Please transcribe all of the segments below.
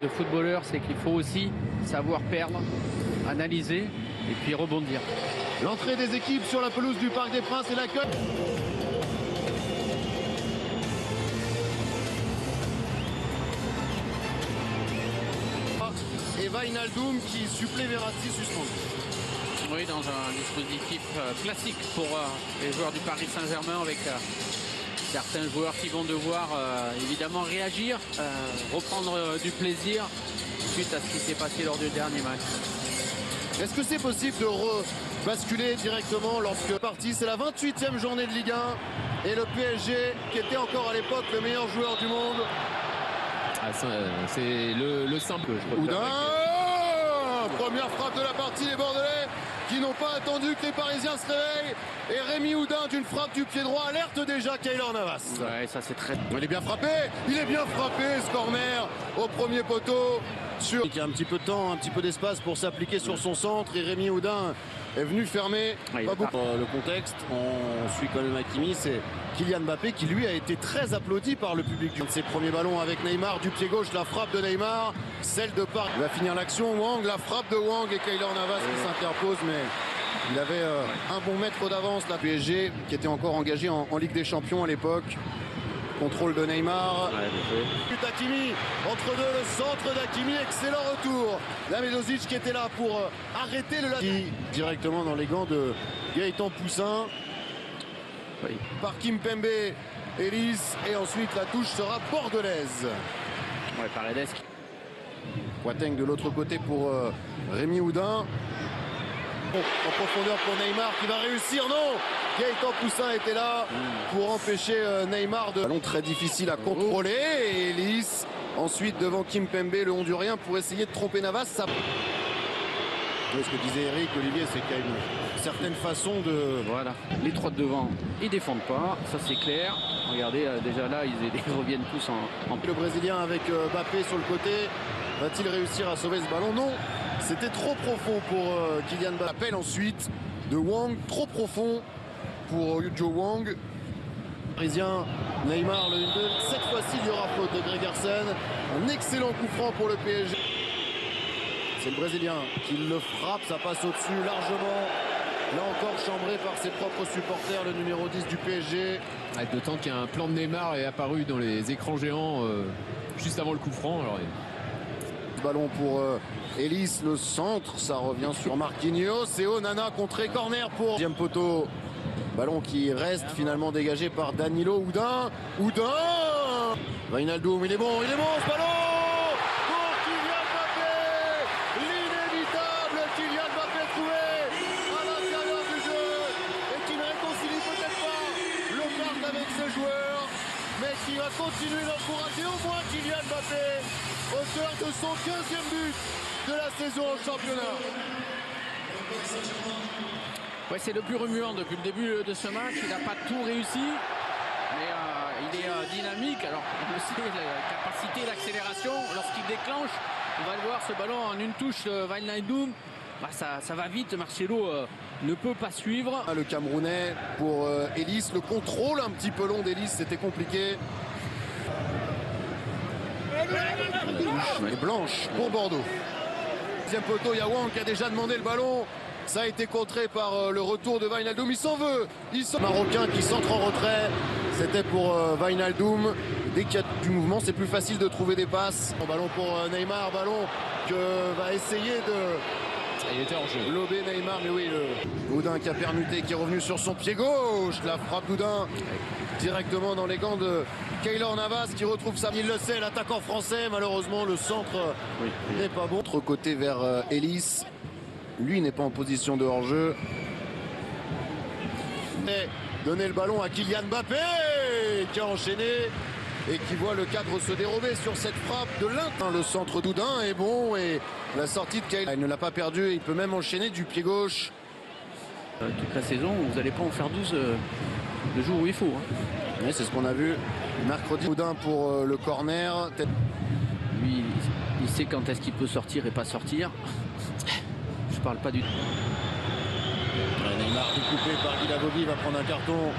Le footballeur, c'est qu'il faut aussi savoir perdre, analyser et puis rebondir. L'entrée des équipes sur la pelouse du Parc des Princes et l'accueil. Et Wijnaldum qui supplée Verratti suspendu. Oui, dans un dispositif classique pour les joueurs du Paris Saint-Germain avec certains joueurs qui vont devoir évidemment réagir, reprendre du plaisir suite à ce qui s'est passé lors du dernier match. Est-ce que c'est possible de basculer directement lorsque partie? C'est la 28e journée de Ligue 1 et le PSG qui était encore à l'époque le meilleur joueur du monde. Ah, c'est le simple. Oudin, première frappe de la partie, les Bordelais qui n'ont pas attendu que les Parisiens se réveillent. Et Rémi Oudin d'une frappe du pied droit alerte déjà Keylor Navas. Ouais, ça c'est très... Il est bien frappé, ce corner au premier poteau. Il y a un petit peu de temps, un petit peu d'espace pour s'appliquer sur son centre et Rémi Oudin est venu fermer. Ouais, le contexte, on suit quand même Hakimi, c'est Kylian Mbappé qui lui a été très applaudi par le public. Un de ses premiers ballons avec Neymar du pied gauche, la frappe de Neymar, celle de Paris. Il va finir l'action, Wang, la frappe de Wang et Keylor Navas qui s'interpose, mais il avait un bon mètre d'avance. La PSG qui était encore engagé en Ligue des Champions à l'époque. Contrôle de Neymar. Hakimi, entre deux, le centre d'Hakimi, excellent retour. Lamedozic qui était là pour arrêter le directement dans les gants de Gaëtan Poussin. Oui. Par Kimpembe, Elis, et ensuite la touche sera bordelaise. Ouais, Paredes. Boateng de l'autre côté pour Rémi Oudin. En profondeur pour Neymar qui va réussir, non! Gaëtan Poussin était là pour empêcher Neymar de... Ballon très difficile à contrôler et Elis ensuite devant Kimpembe, le Hondurien, pour essayer de tromper Navas. Ça... Ce que disait Eric, Olivier, c'est qu'il y a une certaine façon de... Voilà, les trois de devant, ils défendent pas, ça c'est clair. Regardez, déjà là, ils reviennent tous en... Le Brésilien avec Mbappé sur le côté, va-t-il réussir à sauver ce ballon? Non, c'était trop profond pour Kylian Mbappé. Appel ensuite de Wang, trop profond pour Yujo Wang. Parisien, Neymar, le 1-2. Cette fois-ci, il y aura faute de Gregersen. Un excellent coup franc pour le PSG. C'est le Brésilien qui le frappe, ça passe au-dessus largement. Là encore chambré par ses propres supporters, le numéro 10 du PSG. D'autant qu'il y a un plan de Neymar est apparu dans les écrans géants juste avant le coup franc. Alors, ballon pour Elis, le centre, ça revient sur Marquinhos. Et Onana contré, corner pour deuxième poteau. Ballon qui reste finalement dégagé par Danilo. Oudin, Wijnaldum, il est bon ce ballon pour Kylian Mbappé. L'inévitable Kylian Mbappé trouvé à l'intérieur du jeu et qui ne réconcilie peut-être pas le parc avec ses joueurs, mais qui va continuer d'encourager au moins Kylian Mbappé, auteur de son 15e but de la saison au championnat. Ouais, c'est le plus remuant depuis le début de ce match. Il n'a pas tout réussi, mais il est dynamique. Alors, on le sait, la capacité, l'accélération, lorsqu'il déclenche, on va le voir, ce ballon en une touche de Wijnaldum. Bah, ça va vite, Marcelo ne peut pas suivre. Le Camerounais pour Elis, le contrôle un petit peu long d'Elis, c'était compliqué. Et blanche pour Bordeaux. Deuxième poteau, il y a Wang qui a déjà demandé le ballon. Ça a été contré par le retour de Wijnaldum. Il s'en veut. Marocain qui centre en retrait. C'était pour Wijnaldum. Dès qu'il y a du mouvement, c'est plus facile de trouver des passes. Ballon pour Neymar. Ballon que va essayer de... il était en jeu. Lober Neymar. Mais oui, le Oudin qui a permuté, qui est revenu sur son pied gauche. La frappe d'Oudin directement dans les gants de Keylor Navas qui retrouve ça. Il le sait, l'attaquant français. Malheureusement, le centre n'est pas bon. Autre côté vers Elis. Lui n'est pas en position de hors-jeu. Donner le ballon à Kylian Mbappé qui a enchaîné et qui voit le cadre se dérober sur cette frappe de l'Inter. Le centre d'Oudin est bon et la sortie de Keylor. Il ne l'a pas perdu et il peut même enchaîner du pied gauche. Toute la saison, vous n'allez pas en faire 12 le jour où il faut. Oui, c'est ce qu'on a vu mercredi. Oudin pour le corner. Lui, il sait quand est-ce qu'il peut sortir et pas sortir. Je parle pas du tout. Neymar découpé par Guy Lavovi va prendre un carton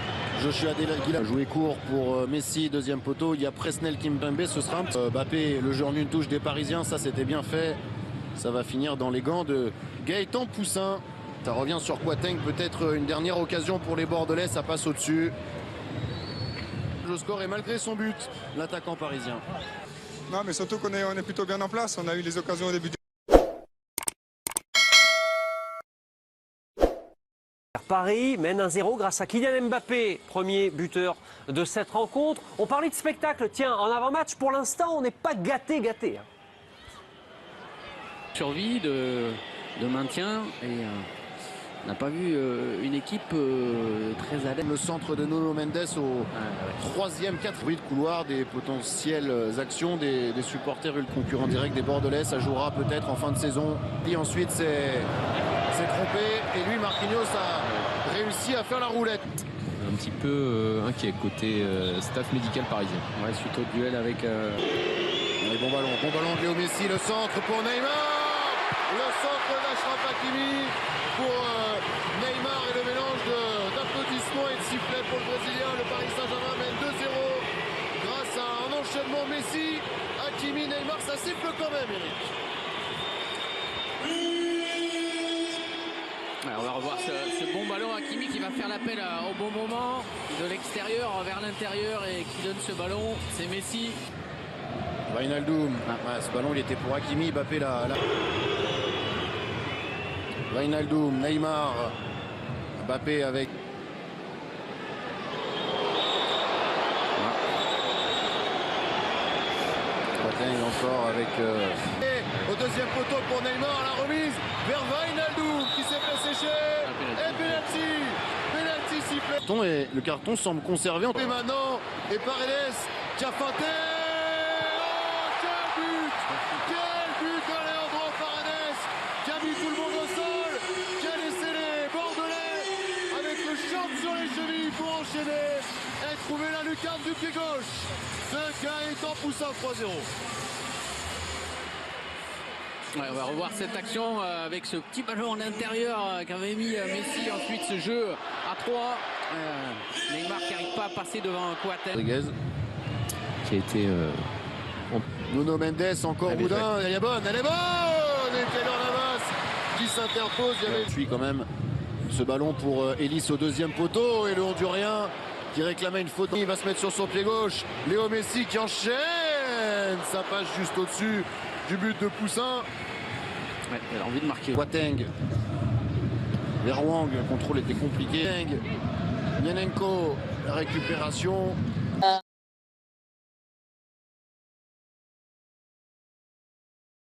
Joshua Delagui a joué court pour Messi, deuxième poteau. Il y a Presnel Kimpembe, ce sera Mbappé, le jeu en une touche des Parisiens, ça c'était bien fait. Ça va finir dans les gants de Gaëtan Poussin. Ça revient sur Quateng, peut-être une dernière occasion pour les Bordelais, ça passe au-dessus. Le score est malgré son but, l'attaquant parisien. Non, mais surtout qu'on est plutôt bien en place. On a eu les occasions au début du... Paris mène 1-0 grâce à Kylian Mbappé, premier buteur de cette rencontre. On parlait de spectacle, tiens, en avant-match, pour l'instant, on n'est pas gâté. Hein. Survie de maintien et on n'a pas vu une équipe très à l'aise. Le centre de Nuno Mendes au troisième, 4 bruits de couloir, des potentielles actions des supporters et le concurrent direct des Bordelais. Ça jouera peut-être en fin de saison. Et ensuite, c'est trompé et lui, Marquinhos, a réussi à faire la roulette. Un petit peu inquiet côté staff médical parisien. Ouais, suite au duel avec... Bon ballon de Léo Messi, le centre pour Neymar. Le centre d'Achraf Hakimi pour Neymar et le mélange d'applaudissements et de sifflets pour le Brésilien. Le Paris Saint-Germain mène 2-0 grâce à un enchaînement Messi, Hakimi, Neymar. Ça siffle quand même, Eric. On va revoir ce bon ballon Hakimi qui va faire l'appel au bon moment de l'extérieur vers l'intérieur et qui donne ce ballon. C'est Messi. Wijnaldum. Ce ballon il était pour Hakimi. Mbappé là. Wijnaldum, Neymar. Mbappé avec. Quateng encore avec. Et au deuxième poteau pour Neymar, la remise vers Wijnaldum qui s'est fait sécher. Et penalty sifflé. Et le carton semble conservé. Et maintenant, et Paredes qui a feinté. Quel but Alejandro Paredes qui a mis tout le monde au sol, qui a laissé les Bordelais avec le champ sur les chevilles pour enchaîner et trouver la lucarne du pied gauche de Gaëtan Poussin. 3-0. Ouais, on va revoir cette action avec ce petit ballon en intérieur qu'avait mis Messi. Ensuite ce jeu à 3. Neymar qui n'arrive pas à passer devant Quateng. Rodriguez Qui a été... Nuno Mendes encore boudin, elle est bonne. Et Keylor Navas qui s'interpose. Il suit quand même ce ballon pour Elis au deuxième poteau et le Hondurien qui réclamait une faute. Il va se mettre sur son pied gauche. Léo Messi qui enchaîne. Ça passe juste au-dessus du but de Poussin. Ouais, elle a envie de marquer. Quateng vers Wang, le contrôle était compliqué. Yanenko, la récupération.